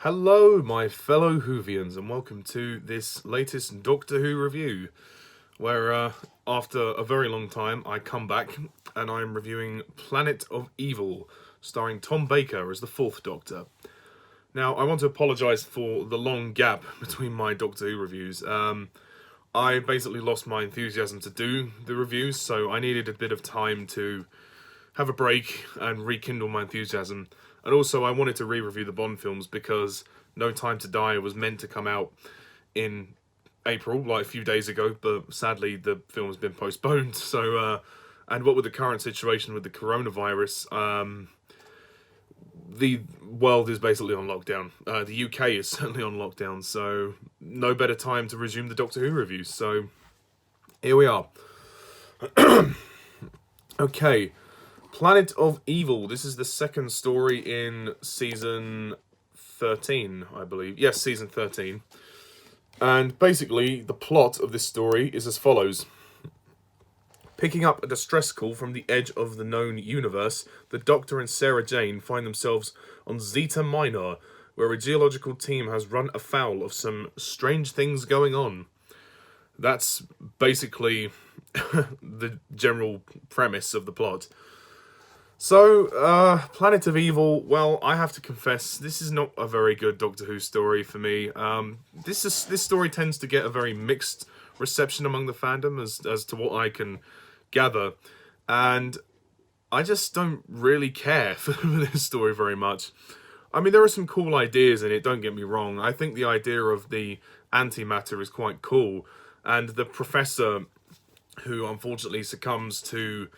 Hello, my fellow Whovians, and welcome to this latest Doctor Who review, where after a very long time I come back and I'm reviewing Planet of Evil, starring Tom Baker as the Fourth Doctor. Now, I want to apologise for the long gap between my Doctor Who reviews. I basically lost my enthusiasm to do the reviews, so I needed a bit of time to have a break and rekindle my enthusiasm. And also, I wanted to re-review the Bond films because No Time to Die was meant to come out in April, like a few days ago, but sadly the film has been postponed. So, and what with the current situation with the coronavirus, the world is basically on lockdown. The UK is certainly on lockdown, so no better time to resume the Doctor Who reviews. So, here we are. Okay. Planet of Evil. This is the second story in season 13, I believe. Yes, season 13. And basically, the plot of this story is as follows. Picking up a distress call from the edge of the known universe, the Doctor and Sarah Jane find themselves on Zeta Minor, where a geological team has run afoul of some strange things going on. That's basically the general premise of the plot. So, Planet of Evil, well, I have to confess, this is not a very good Doctor Who story for me. This story tends to get a very mixed reception among the fandom, as to what I can gather. And I just don't really care for this story very much. I mean, there are some cool ideas in it, don't get me wrong. I think the idea of the antimatter is quite cool. And the professor, who unfortunately succumbs to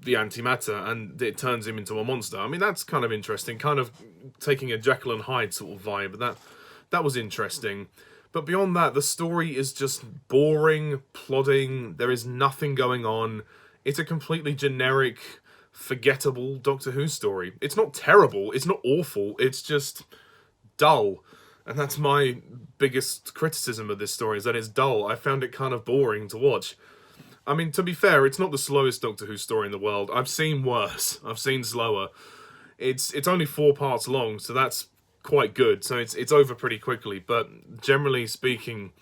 the antimatter and it turns him into a monster. I mean, that's kind of interesting, kind of taking a Jekyll and Hyde sort of vibe. That was interesting. But beyond that, the story is just boring, plodding. There is nothing going on. It's a completely generic, forgettable Doctor Who story. It's not terrible. It's not awful. It's just dull. And that's my biggest criticism of this story, is that it's dull. I found it kind of boring to watch. I mean, to be fair, it's not the slowest Doctor Who story in the world. I've seen worse. I've seen slower. It's only 4 parts long, so that's quite good. So it's over pretty quickly. But generally speaking,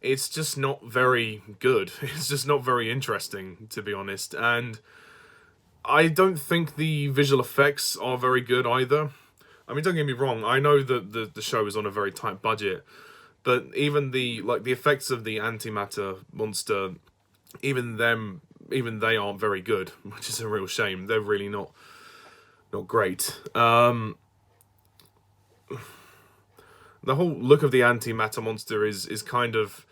it's just not very good. It's just not very interesting, to be honest. And I don't think the visual effects are very good either. I mean, don't get me wrong. I know that the show is on a very tight budget, but even the effects of the antimatter monster, even they aren't very good, which is a real shame. They're really not great. The whole look of the antimatter monster is kind of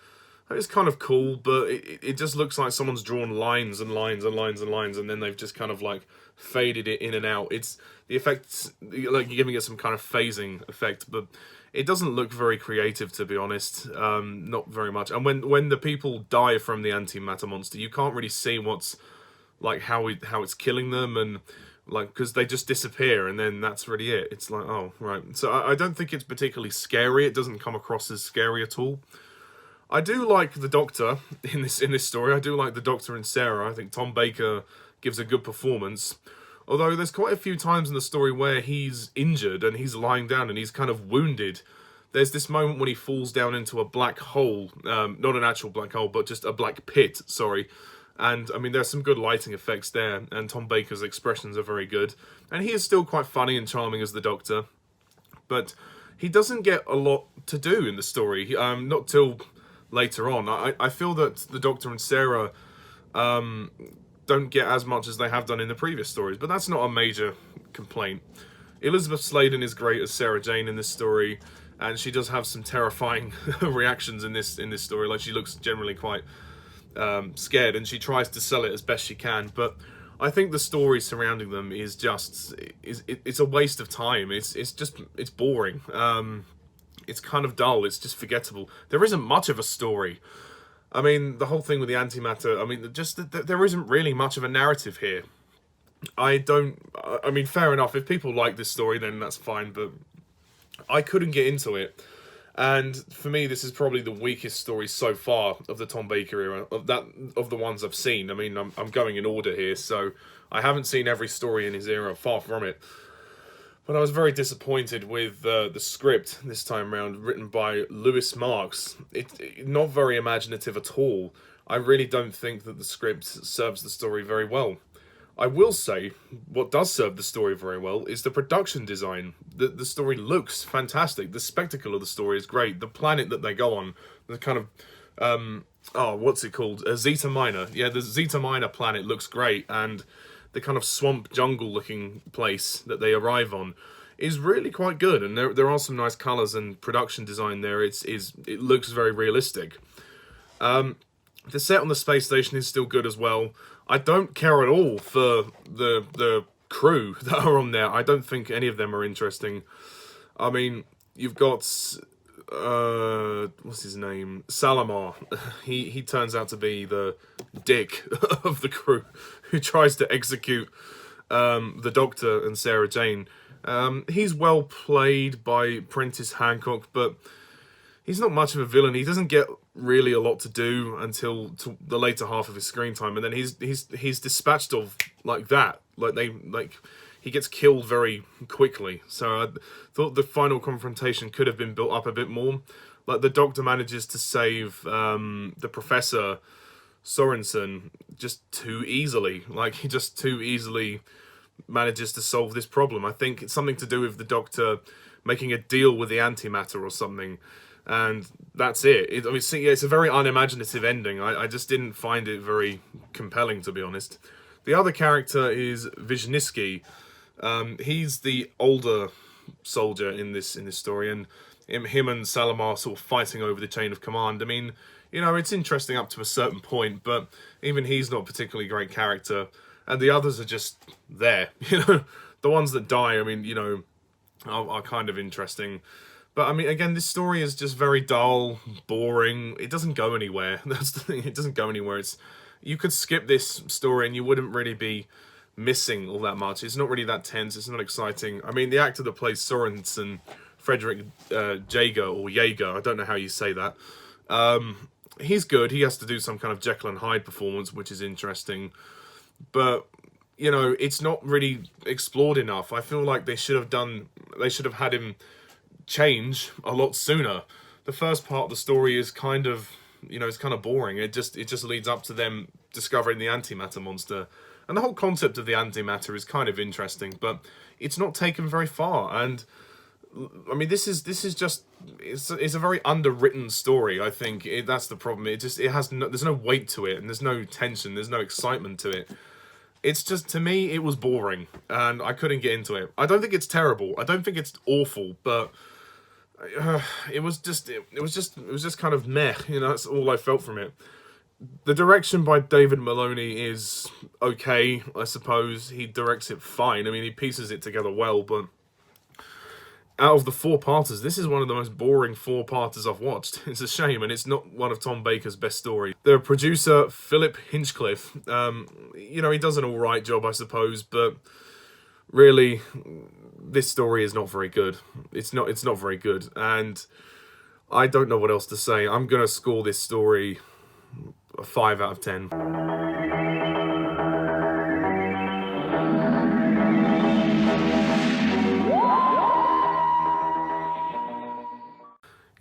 cool, but it just looks like someone's drawn lines and lines and lines and lines, and then they've just kind of like faded it in and out. It's the effects, like you're giving it some kind of phasing effect, but it doesn't look very creative, to be honest. Not very much. And when the people die from the antimatter monster, you can't really see what's like how it's killing them, and like because they just disappear, and then that's really it. It's like, oh right. So I don't think it's particularly scary. It doesn't come across as scary at all. I do like the Doctor in this story. I do like the Doctor and Sarah. I think Tom Baker gives a good performance. Although there's quite a few times in the story where he's injured and he's lying down and he's kind of wounded. There's this moment when he falls down into a black hole. Not an actual black hole, but just a black pit, sorry. And, I mean, there's some good lighting effects there. And Tom Baker's expressions are very good. And he is still quite funny and charming as the Doctor. But he doesn't get a lot to do in the story. Not till later on. I feel that the Doctor and Sarah don't get as much as they have done in the previous stories, but that's not a major complaint. Elizabeth Sladen is great as Sarah Jane in this story, and she does have some terrifying reactions in this story. Like, she looks generally quite scared, and she tries to sell it as best she can, but I think the story surrounding them is just it's a waste of time. It's boring. It's kind of dull. It's just forgettable. There isn't much of a story. I mean, the whole thing with the antimatter, I mean, just there isn't really much of a narrative here. I mean, fair enough. If people like this story, then that's fine, but I couldn't get into it. And for me, this is probably the weakest story so far of the Tom Baker era, of the ones I've seen. I mean, I'm going in order here, so I haven't seen every story in his era, far from it. But I was very disappointed with the script this time round, written by Lewis Marks. Not very imaginative at all. I really don't think that the script serves the story very well. I will say, what does serve the story very well is the production design. The story looks fantastic. The spectacle of the story is great. The planet that they go on, the kind of, what's it called? Zeta Minor. Yeah, the Zeta Minor planet looks great, and the kind of swamp jungle looking place that they arrive on is really quite good. And there are some nice colours and production design there. It looks very realistic. The set on the space station is still good as well. I don't care at all for the crew that are on there. I don't think any of them are interesting. I mean, you've got what's his name? Salamar. He turns out to be the dick of the crew who tries to execute the Doctor and Sarah Jane. He's well played by Prentice Hancock, but he's not much of a villain. He doesn't get really a lot to do until the later half of his screen time, and then he's dispatched of like that. He gets killed very quickly. So I thought the final confrontation could have been built up a bit more. Like the Doctor manages to save the Professor Sorensen just too easily. Like he just too easily manages to solve this problem. I think it's something to do with the Doctor making a deal with the antimatter or something. And that's it. It's a very unimaginative ending. I just didn't find it very compelling, to be honest. The other character is Wisniewski. He's the older soldier in this story, and him and Salamar sort of fighting over the chain of command. I mean, it's interesting up to a certain point, but even he's not a particularly great character. And the others are just there. The ones that die, are kind of interesting. But, I mean, again, this story is just very dull, boring. It doesn't go anywhere. That's the thing. It doesn't go anywhere. You could skip this story and you wouldn't really be missing all that much. It's not really that tense. It's not exciting. I mean, the actor that plays Sorensen, Frederick Jaeger, or Jaeger, I don't know how you say that. He's good. He has to do some kind of Jekyll and Hyde performance, which is interesting. But, it's not really explored enough. I feel like they should have had him change a lot sooner. The first part of the story is kind of, it's kind of boring. It just leads up to them discovering the antimatter monster. And the whole concept of the antimatter is kind of interesting, but it's not taken very far. And I mean, this is just it's a very underwritten story. I think that's the problem. There's no weight to it, and there's no tension. There's no excitement to it. It's just, to me, it was boring, and I couldn't get into it. I don't think it's terrible. I don't think it's awful, but it was just kind of meh. That's all I felt from it. The direction by David Maloney is okay, I suppose. He directs it fine. I mean, he pieces it together well, but out of the four-parters, this is one of the most boring four-parters I've watched. It's a shame, and it's not one of Tom Baker's best stories. The producer, Philip Hinchcliffe, he does an alright job, I suppose, but really, this story is not very good. It's not very good, and I don't know what else to say. I'm going to score this story a 5 out of 10.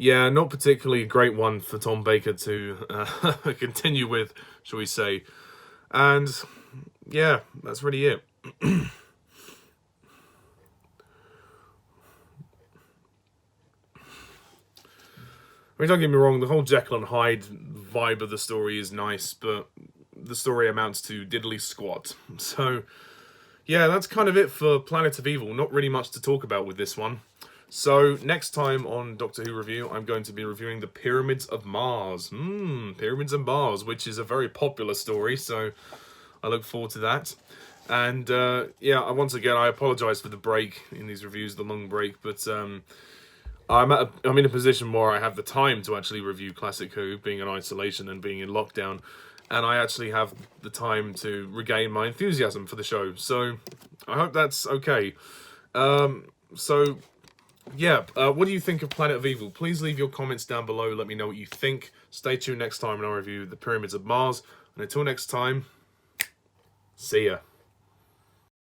Yeah, not particularly a great one for Tom Baker to continue with, shall we say. And, yeah, that's really it. I mean, don't get me wrong, the whole Jekyll and Hyde vibe of the story is nice, but the story amounts to diddly squat. So, yeah, that's kind of it for Planet of Evil. Not really much to talk about with this one. So, next time on Doctor Who Review, I'm going to be reviewing the Pyramids of Mars. Pyramids of Mars, which is a very popular story, so I look forward to that. And, yeah, once again, I apologise for the break in these reviews, the long break, but I'm in a position where I have the time to actually review Classic Who, being in isolation and being in lockdown, and I actually have the time to regain my enthusiasm for the show, so I hope that's okay. Yeah, what do you think of Planet of Evil? Please leave your comments down below, let me know what you think. Stay tuned next time when I review the Pyramids of Mars, and until next time, see ya.